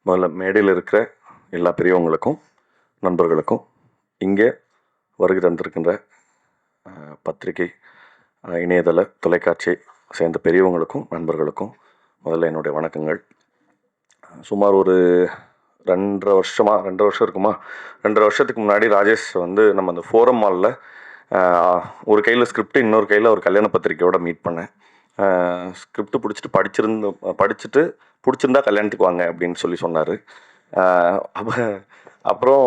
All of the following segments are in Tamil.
முதல்ல மேடையில் இருக்கிற எல்லா பெரியவங்களுக்கும் நண்பர்களுக்கும் இங்கே வருகை தந்திருக்கின்ற பத்திரிகை இணையதள தொலைக்காட்சி சேர்ந்த பெரியவங்களுக்கும் நண்பர்களுக்கும் முதல்ல என்னுடைய வணக்கங்கள். சுமார் ஒரு 2.5 வருஷம் இருக்குமா, 2.5 வருஷத்துக்கு முன்னாடி ராஜேஷ் வந்து நம்ம அந்த ஃபோரம் மாலில் ஒரு கையில் ஸ்கிரிப்ட், இன்னொரு கையில் ஒரு கல்யாண பத்திரிக்கையோட மீட் பண்ணேன். ஸ்கிரிப்ட் படிச்சுட்டு பிடிச்சிருந்தா கல்யாணத்துக்கு வாங்க அப்படின்னு சொன்னார். அப்புறம்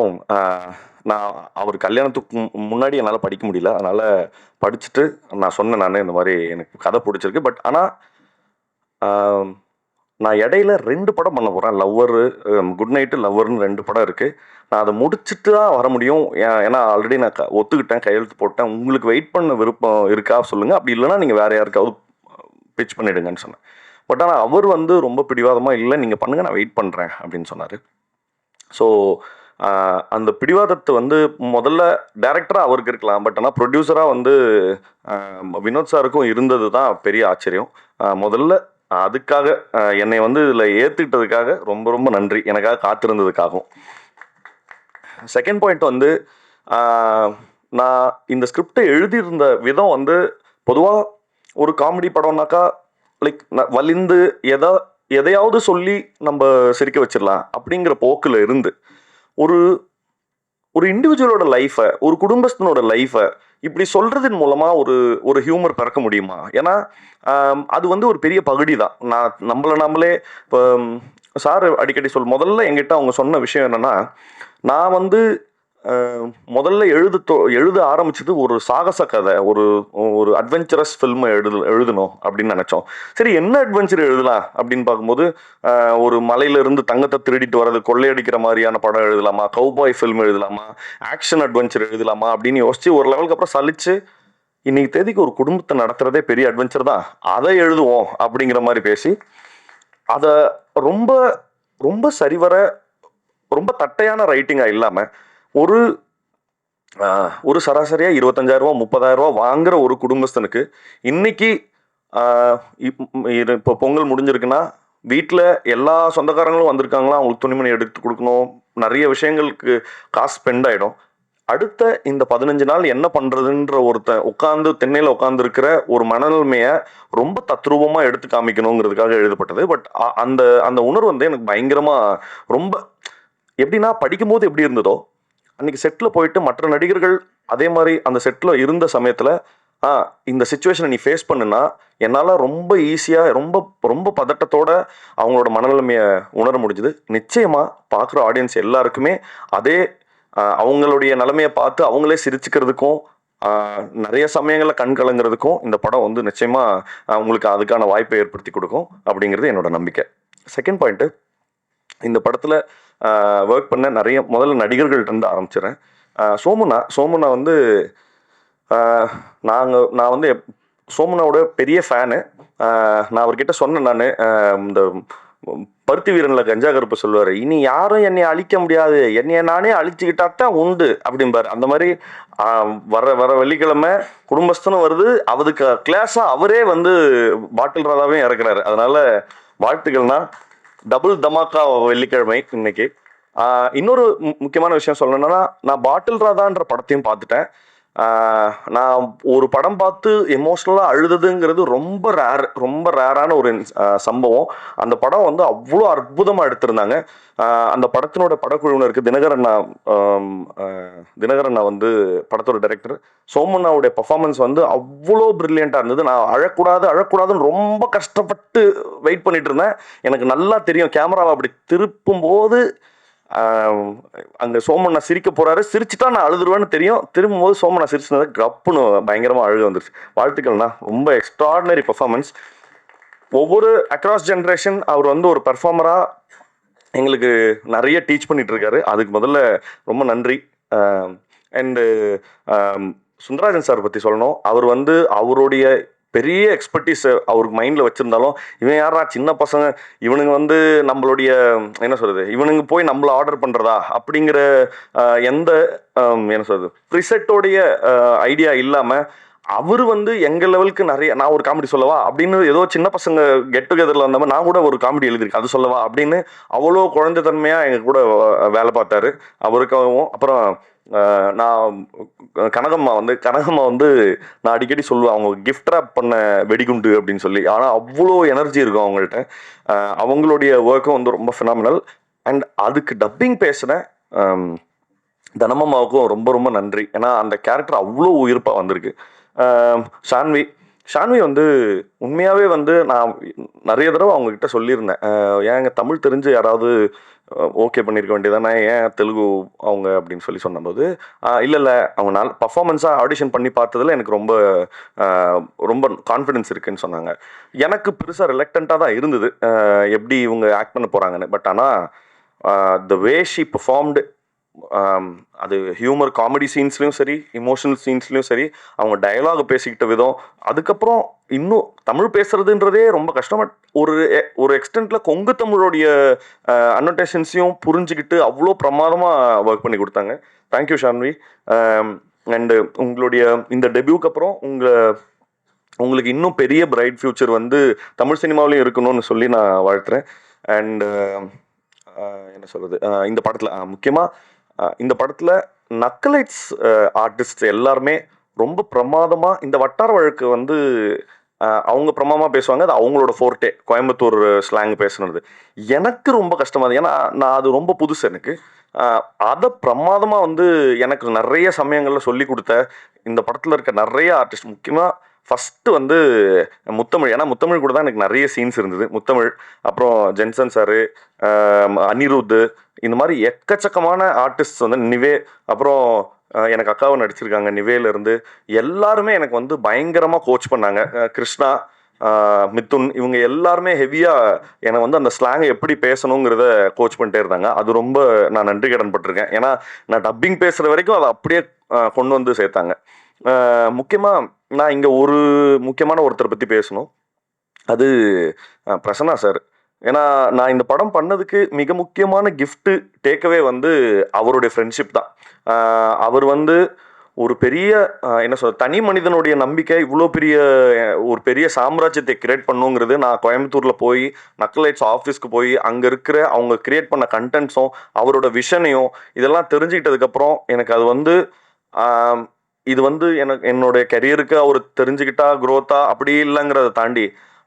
நான் அவர் கல்யாணத்துக்கு முன்னாடி என்னால் படிக்க முடியல, அதனால் படிச்சுட்டு நான் சொன்னேன், நான் இந்த மாதிரி எனக்கு கதை பிடிச்சிருக்கு, பட் ஆனால் நான் இடையில 2 படம் பண்ண போகிறேன். லவ்வரு, குட் நைட்டு, லவ்வர்னு 2 படம் இருக்குது. நான் அதை முடிச்சுட்டு தான் வர முடியும். ஏன்னா ஆல்ரெடி நான் ஒத்துக்கிட்டேன், கையெழுத்து போட்டேன். உங்களுக்கு வெயிட் பண்ண விருப்பம் இருக்கா சொல்லுங்கள், அப்படி இல்லைனா நீங்கள் வேறு யாருக்காவது பிச் பண்ணிவிடுங்கன்னு சொன்னேன். பட் ஆனால் அவர் வந்து ரொம்ப பிடிவாதமாக, இல்லை நீங்கள் பண்ணுங்கள், நான் வெயிட் பண்ணுறேன் அப்படின்னு சொன்னார். ஸோ அந்த பிடிவாதத்தை வந்து முதல்ல டைரக்டராக அவருக்கு இருக்கலாம், பட் ஆனால் ப்ரொடியூசராக வந்து வினோத் சாருக்கும் இருந்தது தான் பெரிய ஆச்சரியம். முதல்ல அதுக்காக என்னை வந்து இதில் ஏற்றுக்கிட்டதுக்காக ரொம்ப ரொம்ப நன்றி, எனக்காக காத்திருந்ததுக்காகவும். செகண்ட் பாயிண்ட் வந்து, நான் இந்த ஸ்கிரிப்டை எழுதியிருந்த விதம் வந்து பொதுவாக ஒரு காமெடி படம்னாக்கா லைக் வலிந்து எதையாவது சொல்லி நம்ம சிரிக்க வச்சிடலாம் அப்படிங்கிற போக்கில் இருந்து ஒரு இண்டிவிஜுவலோட லைஃபை, ஒரு குடும்பஸ்தனோட லைஃபை இப்படி சொல்றதன் மூலமா ஒரு ஹியூமர் பிறக்க முடியுமா? ஏன்னா அது வந்து ஒரு பெரிய பகுதி தான். நம்மளே இப்போ சார் அடிக்கடி முதல்ல எங்கிட்ட அவங்க சொன்ன விஷயம் என்னன்னா, நான் வந்து முதல்ல எழுத ஆரம்பிச்சது ஒரு சாகச கதை, ஒரு அட்வென்ச்சரஸ் ஃபில்மை எழுதணும் அப்படின்னு நினைச்சோம். சரி, என்ன அட்வென்ச்சர் எழுதலாம் அப்படின்னு பார்க்கும்போது, ஒரு மலையிலிருந்து தங்கத்தை திருடிட்டு வர்றது, கொள்ளையடிக்கிற மாதிரியான படம் எழுதலாமா, கவுபாய் ஃபில்ம் எழுதலாமா, ஆக்ஷன் அட்வென்ச்சர் எழுதலாமா அப்படின்னு யோசிச்சு ஒரு லெவலுக்கு அப்புறம் சலிச்சு, இன்னைக்கு தேதிக்கு ஒரு குடும்பத்தை நடத்துறதே பெரிய அட்வென்ச்சர் தான், அதை எழுதுவோம் அப்படிங்கிற மாதிரி பேசி, அதை ரொம்ப ரொம்ப சரிவர ரொம்ப தட்டையான ரைட்டிங்கா இல்லாம ஒரு சராசரியா 25,000 ரூபா 30,000 ரூபா வாங்குற ஒரு குடும்பஸ்தனுக்கு இன்னைக்கு இப்போ பொங்கல் முடிஞ்சிருக்குன்னா வீட்டில் எல்லா சொந்தக்காரங்களும் வந்திருக்காங்களா, அவங்களுக்கு துணிமணி எடுத்து கொடுக்கணும், நிறைய விஷயங்களுக்கு காசு ஸ்பெண்ட் ஆகிடும். அடுத்த இந்த 15 நாள் என்ன பண்ணுறதுன்ற ஒருத்தன் திண்ணையில் உட்காந்து இருக்கிற ஒரு மனநிலைமையை ரொம்ப தத்ரூபமாக எடுத்து காமிக்கணுங்கிறதுக்காக எழுதப்பட்டது. பட் அந்த உணர்வு வந்து எனக்கு பயங்கரமாக ரொம்ப எப்படின்னா, படிக்கும்போது எப்படி இருந்ததோ அன்னைக்கு செட்டில் போயிட்டு மற்ற நடிகர்கள் அதே மாதிரி அந்த செட்டில் இருந்த சமயத்தில் இந்த சுச்சுவேஷனை நீ ஃபேஸ் பண்ணுனா என்னால் ரொம்ப ஈஸியாக ரொம்ப ரொம்ப பதட்டத்தோட அவங்களோட மனநிலைமையை உணர முடிஞ்சுது. நிச்சயமாக பார்க்குற ஆடியன்ஸ் எல்லாருக்குமே அதே அவங்களுடைய நிலைமையை பார்த்து அவங்களே சிரிச்சுக்கிறதுக்கும் நிறைய சமயங்களில் கண் கலங்கிறதுக்கும் இந்த படம் வந்து நிச்சயமாக உங்களுக்கு அதுக்கான வாய்ப்பை ஏற்படுத்தி கொடுக்கும் அப்படிங்கிறது என்னோட நம்பிக்கை. செகண்ட் பாயிண்ட்டு, இந்த படத்தில் ஒர்க் பண்ண முதல்ல நடிகர்கள்ட்ட இருந்து ஆரம்பிச்சிடறேன். சோமுனா வந்து நான் வந்து சோமுனாவோட பெரிய ஃபேனு. நான் அவர்கிட்ட சொன்னேன், நான் இந்த பருத்தி வீரனில் கஞ்சா கருப்பு சொல்லுவார், இனி யாரும் என்னை அழிக்க முடியாது, என்னைய நானே அழிச்சுக்கிட்டாத்தான் உண்டு அப்படிம்பார். அந்த மாதிரி வர வெள்ளிக்கிழமை குடும்பஸ்தனும் வருது, அவருக்கு கிளாஸாக அவரே வந்து பாட்டில் ராதாவே இறக்குறாரு. அதனால வாழ்த்துக்கள்னா, டபுள் தமாக்கா வெள்ளிக்கிழமை இன்னைக்கு. இன்னொரு முக்கியமான விஷயம் சொல்லணும்னா, நான் பாட்டில் ராதான்ற படத்தையும் பார்த்துட்டேன். நான் ஒரு படம் பார்த்து எமோஷ்னலாக அழுதுங்கிறது ரொம்ப ரேரான ஒரு சம்பவம். அந்த படம் வந்து அவ்வளோ அற்புதமாக எடுத்திருந்தாங்க. அந்த படத்தினோட படக்குழுவினருக்கு தினகரன் வந்து படத்தோட டைரக்டர். சோமண்ணாவுடைய பர்ஃபார்மன்ஸ் வந்து அவ்வளோ பிரில்லியண்ட்டாக இருந்தது. நான் அழக்கூடாதுன்னு ரொம்ப கஷ்டப்பட்டு வெயிட் பண்ணிட்டு இருந்தேன். எனக்கு நல்லா தெரியும், கேமராவை அப்படி திருப்பும் போது அங்கே சோமண்ணா சிரிக்க போறாரு, சிரிச்சுட்டா நான் அழுதுருவேன்னு தெரியும். திரும்பும்போது சோமண்ணா சிரிச்சுனதை கப்புன்னு பயங்கரமாக அழுக வந்துருச்சு. வாழ்த்துக்கள்னா, ரொம்ப எக்ஸ்ட்ராடினரி பர்ஃபார்மன்ஸ். ஒவ்வொரு அக்ராஸ் ஜென்ரேஷன் அவர் வந்து ஒரு பெர்ஃபார்மராக எங்களுக்கு நிறைய டீச் பண்ணிட்டு இருக்காரு. அதுக்கு முதல்ல ரொம்ப நன்றி. அண்டு சுந்தரராஜன் சார் பற்றி சொல்லணும். அவர் வந்து அவருடைய பெரிய எக்ஸ்பர்டீஸ் அவருக்கு மைண்டில் வச்சுருந்தாலும், இவன் யாரா சின்ன பசங்க, இவனுங்க வந்து நம்மளுடைய என்ன சொல்கிறது, இவனுங்க போய் நம்மளை ஆர்டர் பண்ணுறதா அப்படிங்கிற எந்த என்ன சொல்கிறது ப்ரிசெட்டோடைய ஐடியா இல்லாமல் அவர் வந்து எங்க லெவலுக்கு நிறைய, நான் ஒரு காமெடி சொல்லவா அப்படின்னு ஏதோ சின்ன பசங்க கெட் டுகெதர்ல வந்த மாதிரி நான் கூட ஒரு காமெடி எழுதியிருக்கேன், அது சொல்லவா அப்படின்னு அவ்வளோ குழந்தைத்தன்மையா எங்க கூட வேலை பார்த்தாரு. அவருக்காகவும் அப்புறம் நான் கனகம்மா வந்து நான் அடிக்கடி சொல்லுவேன், அவங்க கிஃப்ட் ரேப் பண்ண வெடிகுண்டு அப்படின்னு சொல்லி. ஆனால் அவ்வளோ எனர்ஜி இருக்கும் அவங்கள்ட்ட. அவங்களுடைய ஒர்க்கும் வந்து ரொம்ப ஃபினாமினல். அண்ட் அதுக்கு டப்பிங் பேசின தனமம்மாவுக்கும் ரொம்ப ரொம்ப நன்றி. ஏன்னா அந்த கேரக்டர் அவ்வளோ உயிர்ப்பாக வந்திருக்கு. ஷான்வி ஷான்வி வந்து உண்மையாகவே வந்து நான் நிறைய தடவை அவங்கக்கிட்ட சொல்லியிருந்தேன், ஏங்க தமிழ் தெரிஞ்சு யாராவது ஓகே பண்ணியிருக்க வேண்டியதானே, ஏன் தெலுங்கு அவங்க அப்படின்னு சொன்னபோது, இல்லை அவங்க நாள் பர்ஃபார்மன்ஸாக ஆடிஷன் பண்ணி பார்த்ததில் எனக்கு ரொம்ப ரொம்ப கான்ஃபிடென்ஸ் இருக்குன்னு சொன்னாங்க. எனக்கு பெருசாக ரிலக்டண்ட்டாக தான் இருந்தது எப்படி இவங்க ஆக்ட் பண்ண போகிறாங்கன்னு. பட் ஆனால் த வே ஷி பெர்ஃபார்ம்டு, அது ஹியூமர் காமெடி சீன்ஸ்லையும் சரி, இமோஷனல் சீன்ஸ்லையும் சரி, அவங்க டயலாக் பேசிக்கிட்ட விதம், அதுக்கப்புறம் இன்னும் தமிழ் பேசுறதுன்றதே ரொம்ப கஷ்டம். பட் ஒரு எக்ஸ்டென்ட்ல கொங்கு தமிழோடைய அனோட்டேஷன்ஸையும் புரிஞ்சுக்கிட்டு அவ்வளோ பிரமாதமாக ஒர்க் பண்ணி கொடுத்தாங்க. தேங்க்யூ ஷான்வி. அண்டு உங்களுடைய இந்த டெபியூக்கு அப்புறம் உங்களுக்கு இன்னும் பெரிய பிரைட் ஃபியூச்சர் வந்து தமிழ் சினிமாவிலையும் இருக்கணும்னு சொல்லி நான் வாழ்த்துறேன். அண்டு என்ன சொல்கிறது, இந்த படத்தில் முக்கியமாக இந்த படத்தில் நக்கலைட்ஸ் ஆர்டிஸ்ட் எல்லாருமே ரொம்ப பிரமாதமாக, இந்த வட்டார வழக்கு வந்து அவங்க பிரமாதமாக பேசுவாங்க, அது அவங்களோட ஃபோர்ட்டே, கோயம்புத்தூர் ஸ்லாங் பேசுனது எனக்கு ரொம்ப கஷ்டமாக, ஏன்னா நான் அது ரொம்ப புதுசு எனக்கு. அதை பிரமாதமாக வந்து எனக்கு நிறைய சமயங்களில் சொல்லி கொடுத்த இந்த படத்தில் இருக்க நிறைய ஆர்டிஸ்ட், முக்கியமாக ஃபஸ்ட்டு வந்து முத்தமிழ். ஏன்னா முத்தமிழ் கூட தான் எனக்கு நிறைய சீன்ஸ் இருந்தது. முத்தமிழ், அப்புறம் ஜென்சன் சாரு, அனிருத், இந்த மாதிரி எக்கச்சக்கமான ஆர்டிஸ்ட் வந்து நிவே, அப்புறம் எனக்கு அக்காவை நடிச்சிருக்காங்க நிவேலேருந்து, எல்லாருமே எனக்கு வந்து பயங்கரமாக கோச் பண்ணாங்க. கிருஷ்ணா, மிதுன், இவங்க எல்லாருமே ஹெவியாக என்னை வந்து அந்த ஸ்லாங்கை எப்படி பேசணுங்கிறத கோச் பண்ணிட்டே இருந்தாங்க. அது ரொம்ப நான் நன்றி கடன் பட்டிருக்கேன். ஏன்னா நான் டப்பிங் பேசுகிற வரைக்கும் அதை அப்படியே கொண்டு வந்து சேர்த்தாங்க. முக்கியமாக நான் இங்கே ஒரு முக்கியமான ஒருத்தரை பற்றி பேசணும், அது பிரசன்னா சார். ஏன்னா நான் இந்த படம் பண்ணதுக்கு மிக முக்கியமான கிஃப்ட்டு டேக்அவே வந்து அவருடைய ஃப்ரெண்ட்ஷிப் தான். அவர் வந்து ஒரு பெரிய என்ன சொல்ற, தனி மனிதனுடைய நம்பிக்கை இவ்வளோ பெரிய ஒரு பெரிய சாம்ராஜ்யத்தை கிரியேட் பண்ணுங்கிறது, நான் கோயம்புத்தூரில் போய் நக்கலைட்ஸ் ஆஃபீஸ்க்கு போய் அங்கே இருக்கிற அவங்க கிரியேட் பண்ண கண்டென்ட்ஸும் அவரோட விஷனையும் இதெல்லாம் தெரிஞ்சுக்கிட்டதுக்கப்புறம் எனக்கு அது வந்து இது வந்து என்னுடைய கெரியருக்கு அவர் தெரிஞ்சுக்கிட்டா க்ரோத்தா அப்படி இல்லைங்கிறத தாண்டி,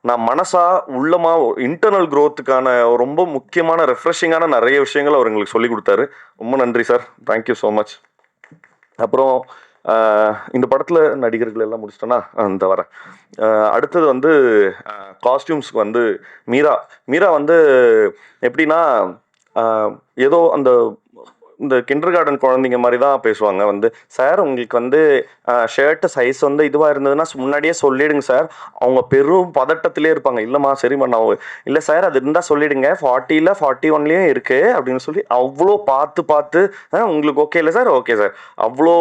நான் மனசா உள்ளமா இன்டர்னல் க்ரோத்துக்கான ரொம்ப முக்கியமான ரெஃப்ரெஷிங்கான நிறைய விஷயங்கள் அவர் எங்களுக்கு சொல்லி கொடுத்தாரு. ரொம்ப நன்றி சார், தேங்க்யூ ஸோ மச். அப்புறம் இந்த படத்தில் நடிகர்கள் எல்லாம் முடிச்சிட்டோன்னா இந்த வரேன். அடுத்தது வந்து காஸ்டியூம்ஸ்க்கு வந்து மீரா வந்து எப்படின்னா, ஏதோ அந்த இந்த கிண்டர் கார்டன் குழந்தைங்க மாதிரி தான் பேசுவாங்க. வந்து சார் உங்களுக்கு வந்து ஷர்ட்டு சைஸ் வந்து இதுவாக இருந்ததுன்னா முன்னாடியே சொல்லிடுங்க சார். அவங்க பெரும் பதட்டத்திலே இருப்பாங்க. இல்லைம்மா சரிம்மா, நான் இல்லை சார் அது இருந்தால் சொல்லிடுங்க, 40ல் 41லேயும் இருக்குது அப்படின்னு சொல்லி அவ்வளோ பார்த்து உங்களுக்கு ஓகே இல்லை சார், ஓகே சார், அவ்வளோ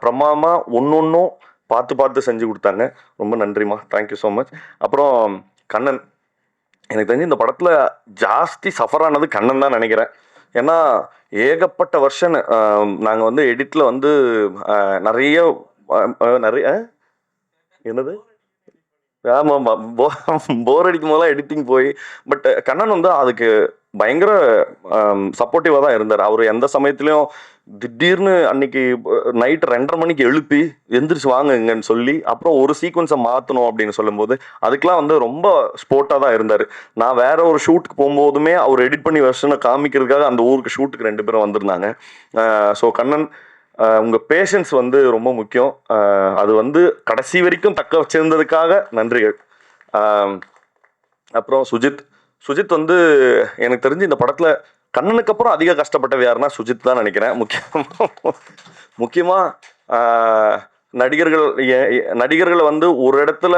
பிரமாதமாக ஒன்றும் பார்த்து செஞ்சு கொடுத்தாங்க. ரொம்ப நன்றிம்மா, தேங்க்யூ ஸோ மச். அப்புறம் கண்ணன், எனக்கு தெரிஞ்சு இந்த படத்தில் ஜாஸ்தி சஃபர் ஆனது கண்ணன் தான் நினைக்கிறேன். ஏன்னா ஏகப்பட்ட வருஷன் நாங்கள் வந்து எடிட்டில் வந்து நிறைய என்னது ஆமாம் போர் அடிக்கும் போதெல்லாம் எடிட்டிங் போய், பட் கண்ணன் வந்து அதுக்கு பயங்கர சப்போர்ட்டிவாக தான் இருந்தார். அவர் எந்த சமயத்துலையும் திடீர்னு அன்னைக்கு நைட்டு 2:30 மணிக்கு எழுப்பி எந்திரிச்சு வாங்குங்கன்னு சொல்லி அப்புறம் ஒரு சீக்வன்ஸை மாற்றணும் அப்படின்னு சொல்லும்போது அதுக்கெலாம் வந்து ரொம்ப ஸ்போர்ட்டாக தான் இருந்தார். நான் வேற ஒரு ஷூட்டுக்கு போகும்போதுமே அவர் எடிட் பண்ணி வெர்ஷனை காமிக்கிறதுக்காக அந்த ஊருக்கு ஷூட்டுக்கு 2 பேரும் வந்திருந்தாங்க. ஸோ கண்ணன், உங்கள் பேஷன்ஸ் வந்து ரொம்ப முக்கியம். அது வந்து கடைசி வரைக்கும் தக்க வச்சிருந்ததுக்காக நன்றிகள். அப்புறம் சுஜித் வந்து எனக்கு தெரிஞ்சு இந்த படத்தில் கண்ணனுக்கு அப்புறம் அதிக கஷ்டப்பட்டது யாருன்னா சுஜித் தான் நினைக்கிறேன். முக்கியமாக நடிகர்களை வந்து ஒரு இடத்துல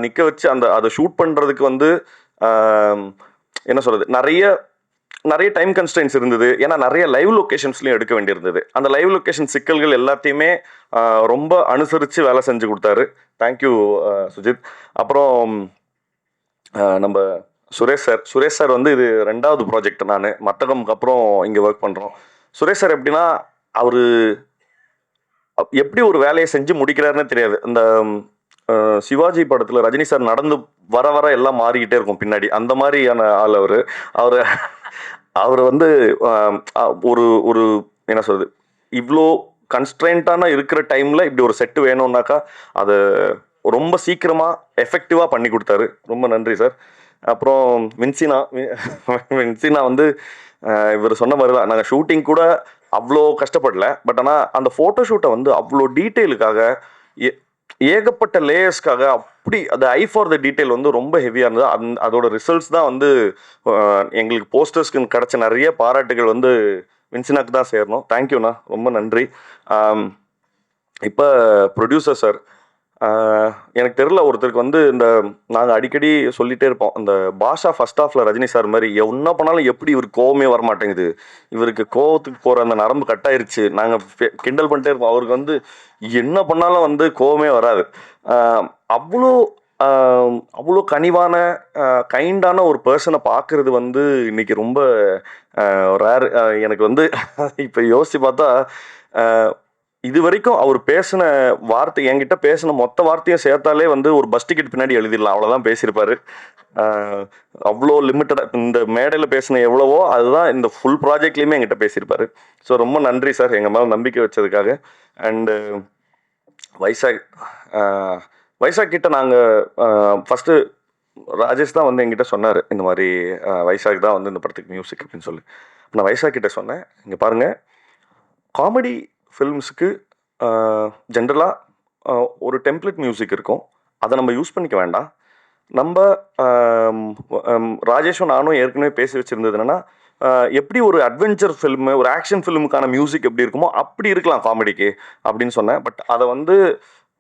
நிற்க வச்சு அதை ஷூட் பண்ணுறதுக்கு வந்து என்ன சொல்கிறது, நிறைய டைம் கன்ஸ்ட்ரெயின்ஸ் இருந்தது. ஏன்னா நிறைய லைவ் லொக்கேஷன்ஸ்லையும் எடுக்க வேண்டியிருந்தது. அந்த லைவ் லொக்கேஷன் சிக்கல்கள் எல்லாத்தையுமே ரொம்ப அனுசரித்து வேலை செஞ்சு கொடுத்தாரு. தேங்க்யூ சுஜித். அப்புறம் நம்ம சுரேஷ் சார் வந்து இது 2வது ப்ராஜெக்ட். நான் மத்தகம்க்கு அப்புறம் இங்கே ஒர்க் பண்ணுறோம். சுரேஷ் சார் எப்படின்னா, அவர் எப்படி ஒரு வேலையை செஞ்சு முடிக்கிறாருன்னு தெரியாது. இந்த சிவாஜி படத்துல ரஜினி சார் நடந்து வர வர எல்லாம் மாறிக்கிட்டே இருக்கும் பின்னாடி. அந்த மாதிரியான ஆள் அவரு. அவரு அவர் வந்து ஒரு ஒரு என்ன சொல்றது, இவ்வளோ கன்ஸ்ட்ரெயின்டான இருக்கிற டைம்ல இப்படி ஒரு செட்டு வேணும்னாக்கா அதை ரொம்ப சீக்கிரமா எஃபெக்டிவா பண்ணி கொடுத்தாரு. ரொம்ப நன்றி சார். அப்புறம் வின்சினா வந்து இவர் சொன்ன மாதிரி தான், நாங்கள் ஷூட்டிங் கூட அவ்வளோ கஷ்டப்படல. பட் ஆனால் அந்த ஃபோட்டோ ஷூட்டை வந்து அவ்வளோ டீட்டெயிலுக்காக, ஏகப்பட்ட லேயர்ஸ்க்காக, அப்படி அந்த ஐ ஃபார் த டீட்டெயில் வந்து ரொம்ப ஹெவியாக இருந்தது. அதோட ரிசல்ட்ஸ் தான் வந்து எங்களுக்கு போஸ்டர்ஸ்க்கு கிடைச்ச நிறைய பாராட்டுகள் வந்து வின்சினாக்கு தான் சேரணும். தேங்க்யூண்ணா, ரொம்ப நன்றி. இப்போ ப்ரொடியூசர் சார், எனக்கு தெரில, ஒருத்தருக்கு வந்து இந்த நாங்கள் அடிக்கடி சொல்லிகிட்டே இருப்போம், இந்த பாஷா ஃபர்ஸ்ட் ஹாஃபில் ரஜினி சார் மாதிரி என்ன பண்ணாலும் எப்படி இவருக்கு கோவமே வரமாட்டேங்குது, இவருக்கு கோவத்துக்கு போகிற அந்த நரம்பு கட்டாயிருச்சு, நாங்கள் கிண்டல் பண்ணிட்டே இருப்போம். அவருக்கு வந்து என்ன பண்ணாலும் வந்து கோவமே வராது. அவ்வளோ அவ்வளோ கனிவான கைண்டான ஒரு பர்சனை பார்க்குறது வந்து இன்னைக்கு ரொம்ப ரேர். எனக்கு வந்து இப்போ யோசிச்சு பார்த்தா, இது வரைக்கும் அவர் பேசின வார்த்தை, என்கிட்ட பேசின மொத்த வார்த்தையும் சேர்த்தாலே வந்து ஒரு பஸ் டிக்கெட் பின்னாடி எழுதிடலாம், அவ்வளோதான் பேசியிருப்பாரு. அவ்வளோ லிமிட்டடாக இந்த மேடையில் பேசின எவ்வளவோ அதுதான் இந்த ஃபுல் ப்ராஜெக்ட்லேயுமே என்கிட்ட பேசியிருப்பாரு. ஸோ ரொம்ப நன்றி சார் எங்கள் மேலே நம்பிக்கை வச்சதுக்காக. அண்டு வைசாக் கிட்ட நாங்கள் ஃபஸ்ட்டு ராஜேஷ் தான் வந்து என்கிட்ட சொன்னார், இந்த மாதிரி வைசாக் தான் வந்து இந்த படத்துக்கு மியூசிக் அப்படின்னு சொல்லி. நான் வைசாக் கிட்ட சொன்னேன், இங்கே பாருங்கள், காமெடி ஃபில்ம்ஸுக்கு ஜென்ரலாக ஒரு டெம்ப்ளேட் மியூசிக் இருக்கும், அதை நம்ம யூஸ் பண்ணிக்க வேண்டாம். நம்ம ராஜேஷும் நானும் ஏற்கனவே பேசி வச்சுருந்தது என்னென்னா, எப்படி ஒரு அட்வென்ச்சர் ஃபில்மு, ஒரு ஆக்ஷன் ஃபில்முக்கான மியூசிக் எப்படி இருக்குமோ அப்படி இருக்கலாம் காமெடிக்கு அப்படின்னு சொன்னேன். பட் அதை வந்து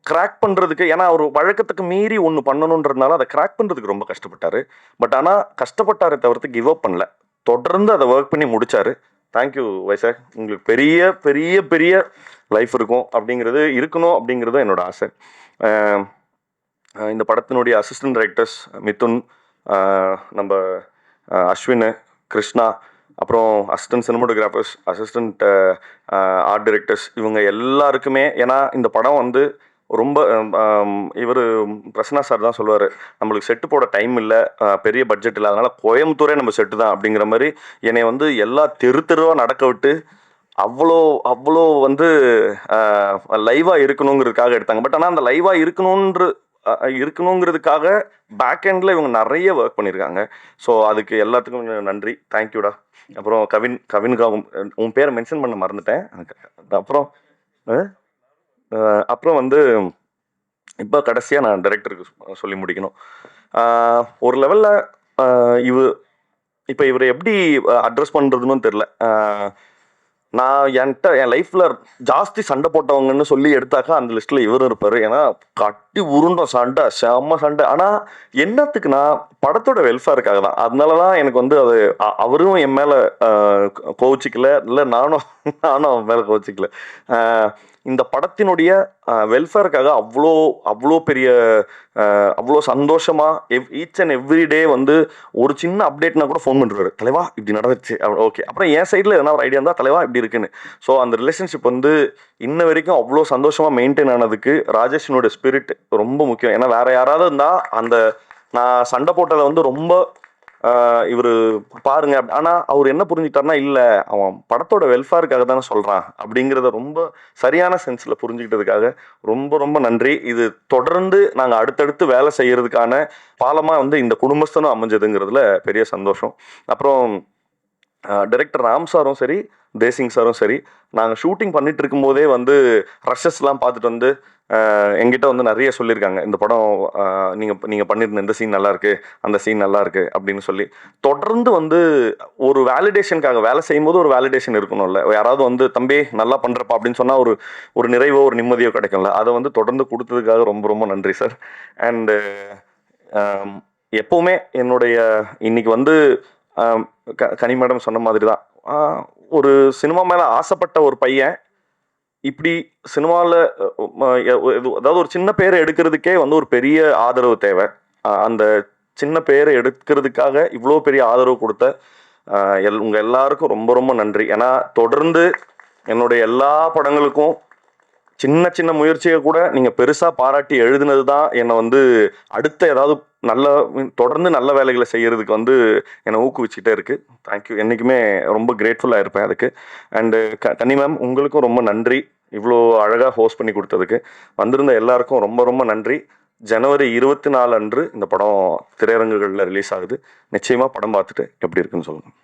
கிராக் பண்ணுறதுக்கு, ஏன்னா அவர் வழக்கத்துக்கு மீறி ஒன்று பண்ணணுன்றதுனால அதை கிராக் பண்ணுறதுக்கு ரொம்ப கஷ்டப்பட்டார். பட் ஆனால் கஷ்டப்பட்டாரே தவிர்த்து கிவ் அப் பண்ணல, தொடர்ந்து அதை ஒர்க் பண்ணி முடித்தார். தேங்க்யூ வைசாக், உங்களுக்கு பெரிய பெரிய பெரிய லைஃப் இருக்கும் இருக்கணும் அப்படிங்கிறது என்னோட ஆசை. இந்த படத்தினுடைய அசிஸ்டன்ட் டைரக்டர்ஸ் மிதுன், நம்ம அஸ்வின், கிருஷ்ணா, அப்புறம் assistant cinematographers, assistant art directors, இவங்க எல்லாருக்குமே, ஏன்னா இந்த படம் வந்து ரொம்ப இவர் பிரசன்னா சார் தான் சொல்லுவார், நம்மளுக்கு செட்டு போட டைம் இல்லை, பெரிய பட்ஜெட் இல்லை, அதனால் கோயம்புத்தூரே நம்ம செட்டு தான் அப்படிங்கிற மாதிரி என்னை வந்து எல்லா தெருவாக நடக்க விட்டு அவ்வளோ அவ்வளோ வந்து லைவாக இருக்கணுங்கிறதுக்காக எடுத்தாங்க. பட் ஆனால் அந்த லைவாக இருக்கணுங்கிறதுக்காக பேக் எண்டில் இவங்க நிறைய ஒர்க் பண்ணியிருக்காங்க. ஸோ அதுக்கு எல்லாத்துக்கும் நன்றி, தேங்க்யூடா. அப்புறம் கவின்காக உன் பேரை மென்ஷன் பண்ண மறந்துட்டேன். அப்புறம் வந்து இப்போ கடைசியாக நான் டைரக்டருக்கு சொல்லி முடிக்கணும். ஒரு லெவலில் இவரை எப்படி அட்ரஸ் பண்ணுறதுன்னு தெரில. நான் என் லைஃப்பில் ஜாஸ்தி சண்டை போட்டவங்கன்னு சொல்லி எடுத்தாக்கா அந்த லிஸ்ட்டில் இவரும் இருப்பார். ஏன்னா கட்டி உருண்டோம் சண்டை, செம்ம சண்டை. ஆனால் என்னத்துக்குன்னா படத்தோட வெல்ஃபேருக்காக தான். அதனால தான் எனக்கு வந்து அது அவரும் என் மேலே கோவிச்சிக்கல, இல்லை நானும் அவன் மேலே கோவிச்சிக்கல. இந்த படத்தினுடைய வெல்ஃபேருக்காக அவ்வளோ பெரிய அவ்வளோ சந்தோஷமாக ஈச் அண்ட் எவ்ரி டே வந்து ஒரு சின்ன அப்டேட்னா கூட ஃபோன் பண்ணுறாரு, தலைவா இப்படி நடந்துச்சு, ஓகே, அப்புறம் என் சைடில் எதனா ஒரு ஐடியா இருந்தால் தலைவா இப்படி இருக்குன்னு. ஸோ அந்த ரிலேஷன்ஷிப் வந்து இன்ன வரைக்கும் அவ்வளோ சந்தோஷமாக மெயின்டைன் ஆனதுக்கு ராஜேஷனோட ஸ்பிரிட் ரொம்ப முக்கியம். ஏன்னா வேற யாராவது இருந்தால் அந்த நான் சண்டை போட்டதை வந்து ரொம்ப இவர் பாருங்க, ஆனால் அவர் என்ன புரிஞ்சுக்கிட்டாருன்னா, இல்லை அவன் படத்தோட வெல்ஃபேருக்காக தானே சொல்கிறான் அப்படிங்கிறத ரொம்ப சரியான சென்ஸில் புரிஞ்சுக்கிட்டதுக்காக ரொம்ப ரொம்ப நன்றி. இது தொடர்ந்து நாங்கள் அடுத்தடுத்து வேலை செய்கிறதுக்கான பாலமாக வந்து இந்த குடும்பஸ்தனும் அமைஞ்சதுங்கிறதுல பெரிய சந்தோஷம். அப்புறம் டைரக்டர் ராம் சாரும் சரி, தேசிங் சாரும் சரி, நாங்கள் ஷூட்டிங் பண்ணிட்டு இருக்கும்போதே வந்து ரஷஸ்லாம் பார்த்துட்டு வந்து எங்கிட்ட வந்து நிறைய சொல்லியிருக்காங்க, இந்த படம் நீங்கள் பண்ணியிருந்த இந்த சீன் நல்லாயிருக்கு, அந்த சீன் நல்லாயிருக்கு அப்படின்னு சொல்லி. தொடர்ந்து வந்து ஒரு வேலிடேஷனுக்காக வேலை செய்யும்போது ஒரு வேலிடேஷன் இருக்கணும்ல, யாராவது வந்து தம்பி நல்லா பண்ணுறப்பா அப்படின்னு சொன்னால் ஒரு நிறைவோ ஒரு நிம்மதியோ கிடைக்கும்ல, அதை வந்து தொடர்ந்து கொடுத்ததுக்காக ரொம்ப ரொம்ப நன்றி சார். அண்டு எப்போவுமே என்னுடைய இன்னைக்கு வந்து கனி மேடம் சொன்ன மாதிரி தான், ஒரு சினிமா மேலே ஆசைப்பட்ட ஒரு பையன் இப்படி சினிமாவில் அதாவது ஒரு சின்ன பேரை எடுக்கிறதுக்கே வந்து ஒரு பெரிய ஆதரவு தேவை. அந்த சின்ன பேரை எடுக்கிறதுக்காக இவ்வளோ பெரிய ஆதரவு கொடுத்த உங்கள் எல்லாருக்கும் ரொம்ப ரொம்ப நன்றி. ஏன்னா தொடர்ந்து என்னுடைய எல்லா படங்களுக்கும் சின்ன சின்ன முயற்சியை கூட நீங்கள் பெருசாக பாராட்டி எழுதுனது தான் என்னை வந்து அடுத்த ஏதாவது நல்ல தொடர்ந்து நல்ல வேலைகளை செய்கிறதுக்கு வந்து என்னை ஊக்குவிச்சுக்கிட்டே இருக்குது. தேங்க்யூ. என்றைக்குமே ரொம்ப கிரேட்ஃபுல்லாக இருப்பேன் அதுக்கு. அண்டு கன்னி மேம், உங்களுக்கும் ரொம்ப நன்றி இவ்வளோ அழகாக ஹோஸ்ட் பண்ணி கொடுத்ததுக்கு. வந்திருந்த எல்லாருக்கும் ரொம்ப ரொம்ப நன்றி. ஜனவரி 24 அன்று இந்த படம் திரையரங்குகளில் ரிலீஸ் ஆகுது. நிச்சயமாக படம் பார்த்துட்டு எப்படி இருக்குன்னு சொல்லுங்கள்.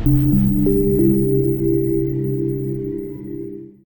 Thank you.